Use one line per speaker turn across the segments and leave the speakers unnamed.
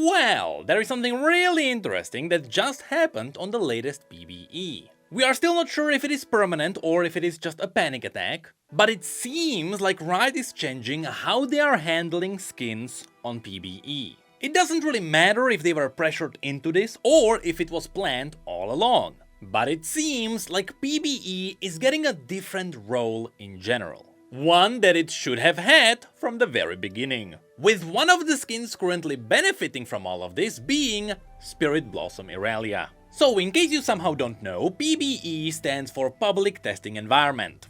Well, there is something really interesting that just happened on the latest PvE. We are still not sure if it is permanent or if it is just a panic attack, but it seems like Riot is changing how they are handling skins on PvE. It doesn't really matter if they were pressured into this or if it was planned all along, but it seems like PvE is getting a different role in general. One that it should have had from the very beginning. With one of the skins currently benefiting from all of this being Spirit Blossom Irelia. So in case you somehow don't know, PBE stands for Public Testing Environment.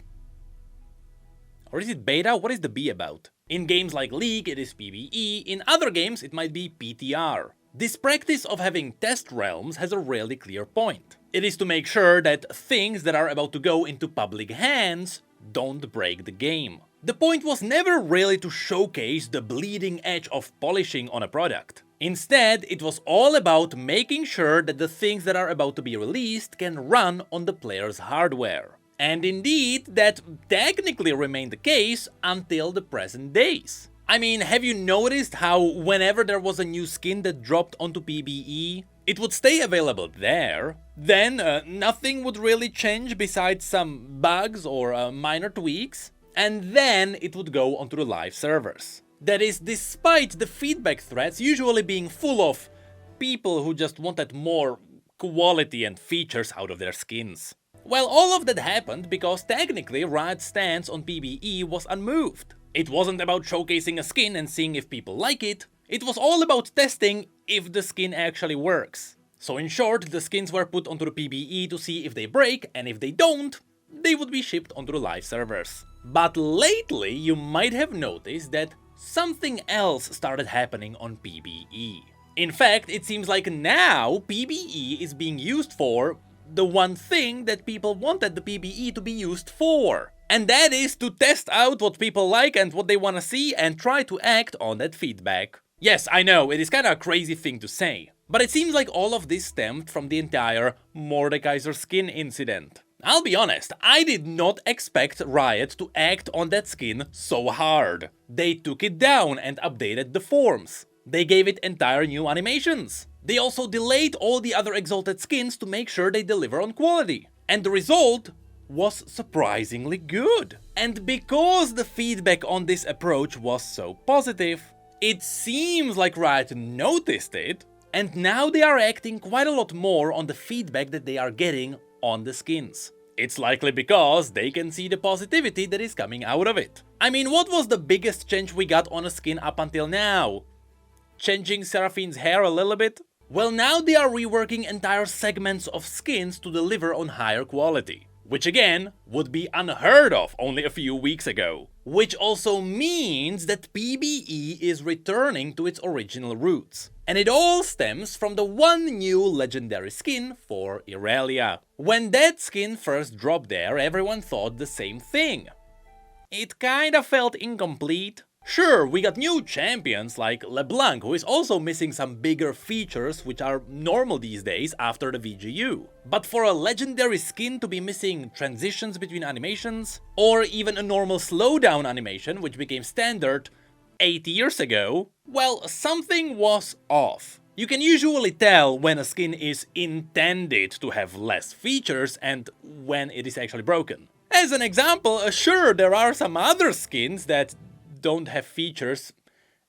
Or is it beta? What is the B about? In games like League it is PvE, in other games it might be PTR. This practice of having test realms has a really clear point. It is to make sure that things that are about to go into public hands don't break the game. The point was never really to showcase the bleeding edge of polishing on a product. Instead, it was all about making sure that the things that are about to be released can run on the player's hardware. And indeed, that technically remained the case until the present days. I mean, have you noticed how whenever there was a new skin that dropped onto PvE, it would stay available there, then nothing would really change besides some bugs or minor tweaks, and then it would go onto the live servers. That is, despite the feedback threads usually being full of people who just wanted more quality and features out of their skins. Well, all of that happened because technically Riot's stance on PvE was unmoved. It wasn't about showcasing a skin and seeing if people like it, it was all about testing if the skin actually works. So in short, the skins were put onto the PvE to see if they break, and if they don't, they would be shipped onto the live servers. But lately, you might have noticed that something else started happening on PvE. In fact, it seems like now PvE is being used for the one thing that people wanted the PvE to be used for. And that is to test out what people like and what they want to see and try to act on that feedback. Yes, I know, it is kinda a crazy thing to say, but it seems like all of this stemmed from the entire Mordekaiser skin incident. I'll be honest, I did not expect Riot to act on that skin so hard. They took it down and updated the forms. They gave it entire new animations. They also delayed all the other exalted skins to make sure they deliver on quality. And the result was surprisingly good. And because the feedback on this approach was so positive, it seems like Riot noticed it, and now they are acting quite a lot more on the feedback that they are getting on the skins. It's likely because they can see the positivity that is coming out of it. I mean, what was the biggest change we got on a skin up until now? Changing Seraphine's hair a little bit? Well, now they are reworking entire segments of skins to deliver on higher quality. Which again, would be unheard of only a few weeks ago. Which also means that PvE is returning to its original roots. And it all stems from the one new legendary skin for Irelia. When that skin first dropped there, everyone thought the same thing. It kinda felt incomplete. Sure, we got new champions like LeBlanc, who is also missing some bigger features which are normal these days after the VGU. But for a legendary skin to be missing transitions between animations, or even a normal slowdown animation which became standard 8 years ago, well, something was off. You can usually tell when a skin is intended to have less features and when it is actually broken. As an example, sure, there are some other skins that don't have features,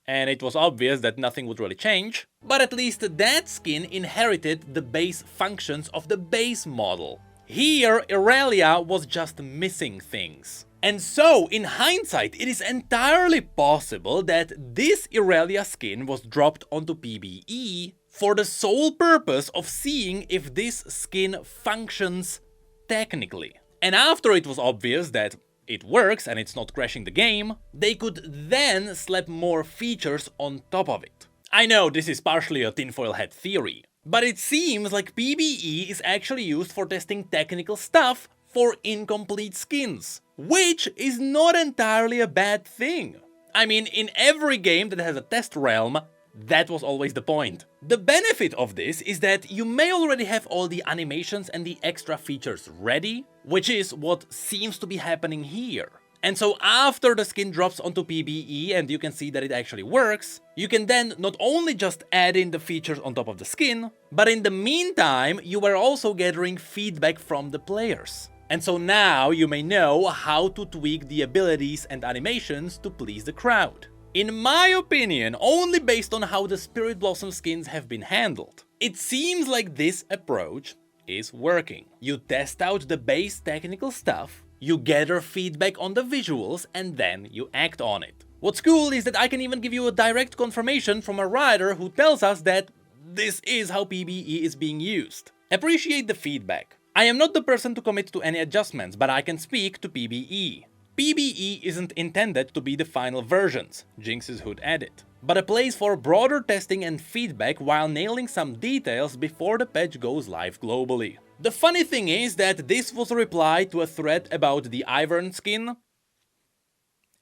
and it was obvious that nothing would really change, but at least that skin inherited the base functions of the base model. Here, Irelia was just missing things. And so, in hindsight, it is entirely possible that this Irelia skin was dropped onto PvE for the sole purpose of seeing if this skin functions technically. And after it was obvious that it works and it's not crashing the game, they could then slap more features on top of it. I know this is partially a tinfoil hat theory, but it seems like PvE is actually used for testing technical stuff for incomplete skins, which is not entirely a bad thing. I mean, in every game that has a test realm, that was always the point. The benefit of this is that you may already have all the animations and the extra features ready, which is what seems to be happening here. And so after the skin drops onto PBE and you can see that it actually works, you can then not only just add in the features on top of the skin, but in the meantime you are also gathering feedback from the players. And so now you may know how to tweak the abilities and animations to please the crowd. In my opinion, only based on how the Spirit Blossom skins have been handled, it seems like this approach is working. You test out the base technical stuff, you gather feedback on the visuals, and then you act on it. What's cool is that I can even give you a direct confirmation from a writer who tells us that this is how PBE is being used. Appreciate the feedback. I am not the person to commit to any adjustments, but I can speak to PBE. PBE isn't intended to be the final versions, Jinx's Hood added, but a place for broader testing and feedback while nailing some details before the patch goes live globally. The funny thing is that this was a reply to a thread about the Ivern skin,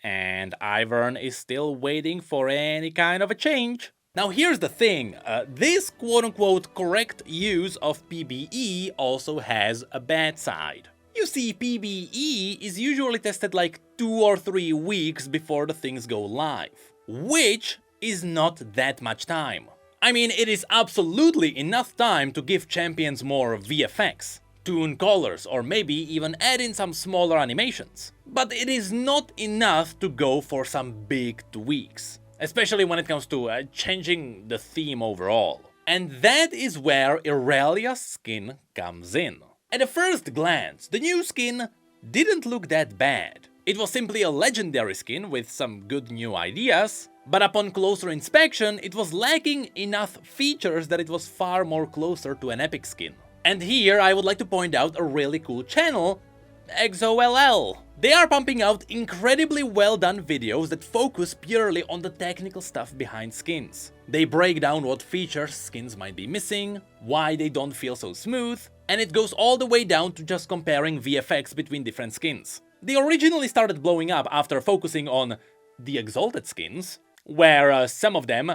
and Ivern is still waiting for any kind of a change. Now here's the thing, this quote-unquote correct use of PBE also has a bad side. You see, PBE is usually tested like 2 or 3 weeks before the things go live, which is not that much time. I mean, it is absolutely enough time to give champions more VFX, tune colors, or maybe even add in some smaller animations. But it is not enough to go for some big tweaks, especially when it comes to changing the theme overall. And that is where Irelia's skin comes in. At a first glance, the new skin didn't look that bad. It was simply a legendary skin with some good new ideas, but upon closer inspection it was lacking enough features that it was far more closer to an epic skin. And here I would like to point out a really cool channel, ExoLL. They are pumping out incredibly well done videos that focus purely on the technical stuff behind skins. They break down what features skins might be missing, why they don't feel so smooth, and it goes all the way down to just comparing VFX between different skins. They originally started blowing up after focusing on the Exalted skins, where some of them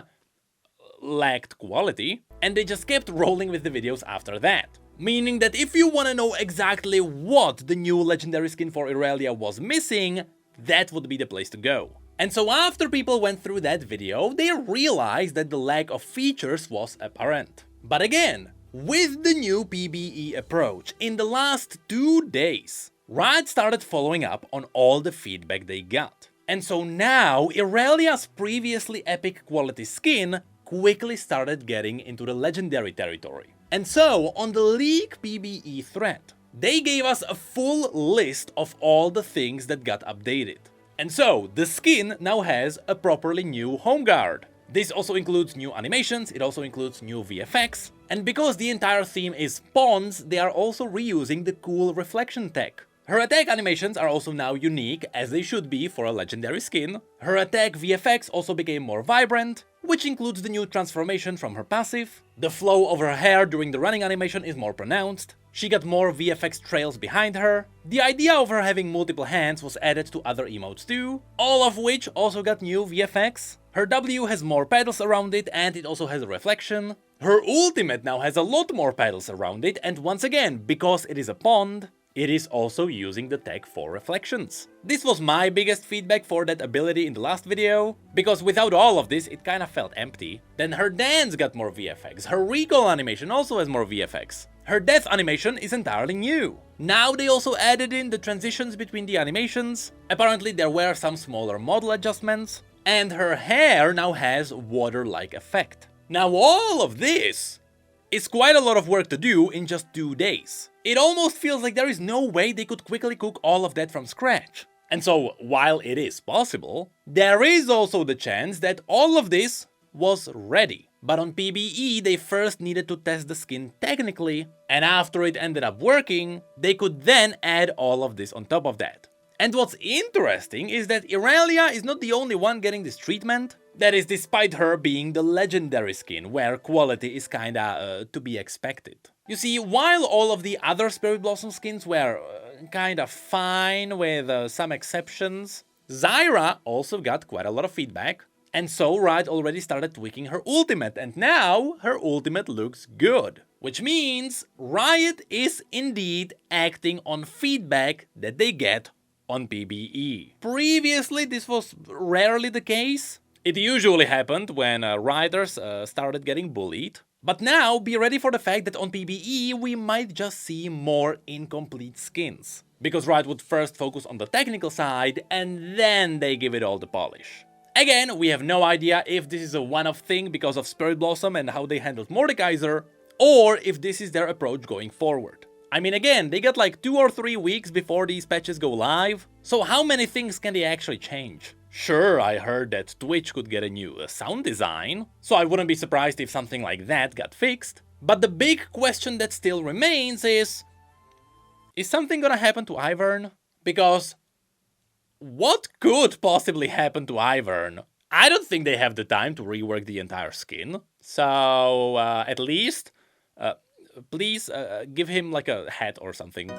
lacked quality, and they just kept rolling with the videos after that. Meaning that if you wanna know exactly what the new legendary skin for Irelia was missing, that would be the place to go. And so after people went through that video, they realized that the lack of features was apparent. But again, with the new PBE approach, in the last 2 days, Riot started following up on all the feedback they got. And so now, Irelia's previously epic quality skin quickly started getting into the legendary territory. And so, on the League PBE thread, they gave us a full list of all the things that got updated. And so, the skin now has a properly new home guard. This also includes new animations, it also includes new VFX, and because the entire theme is pawns, they are also reusing the cool reflection tech. Her attack animations are also now unique, as they should be for a legendary skin. Her attack VFX also became more vibrant, which includes the new transformation from her passive. The flow of her hair during the running animation is more pronounced. She got more VFX trails behind her. The idea of her having multiple hands was added to other emotes too, all of which also got new VFX. Her W has more petals around it and it also has a reflection. Her ultimate now has a lot more petals around it, and once again, because it is a pond, it is also using the tech for reflections. This was my biggest feedback for that ability in the last video, because without all of this it kinda felt empty. Then her dance got more VFX, her recall animation also has more VFX. Her death animation is entirely new. Now they also added in the transitions between the animations, apparently there were some smaller model adjustments, and her hair now has water-like effect. Now all of this is quite a lot of work to do in just 2 days. It almost feels like there is no way they could quickly cook all of that from scratch. And so, while it is possible, there is also the chance that all of this was ready. But on PBE, they first needed to test the skin technically, and after it ended up working, they could then add all of this on top of that. And what's interesting is that Irelia is not the only one getting this treatment. That is despite her being the legendary skin, where quality is kinda to be expected. You see, while all of the other Spirit Blossom skins were kinda fine with some exceptions, Zyra also got quite a lot of feedback. And so Riot already started tweaking her ultimate, and now her ultimate looks good. Which means Riot is indeed acting on feedback that they get on PvE. Previously, this was rarely the case. It usually happened when riders started getting bullied. But now, be ready for the fact that on PvE we might just see more incomplete skins. Because Riot would first focus on the technical side, and then they give it all the polish. Again, we have no idea if this is a one-off thing because of Spirit Blossom and how they handled Mordekaiser, or if this is their approach going forward. I mean, again, they got like 2 or 3 weeks before these patches go live, so how many things can they actually change? Sure, I heard that Twitch could get a new sound design, so I wouldn't be surprised if something like that got fixed. But the big question that still remains is something gonna happen to Ivern? Because what could possibly happen to Ivern? I don't think they have the time to rework the entire skin, so at least please give him like a hat or something.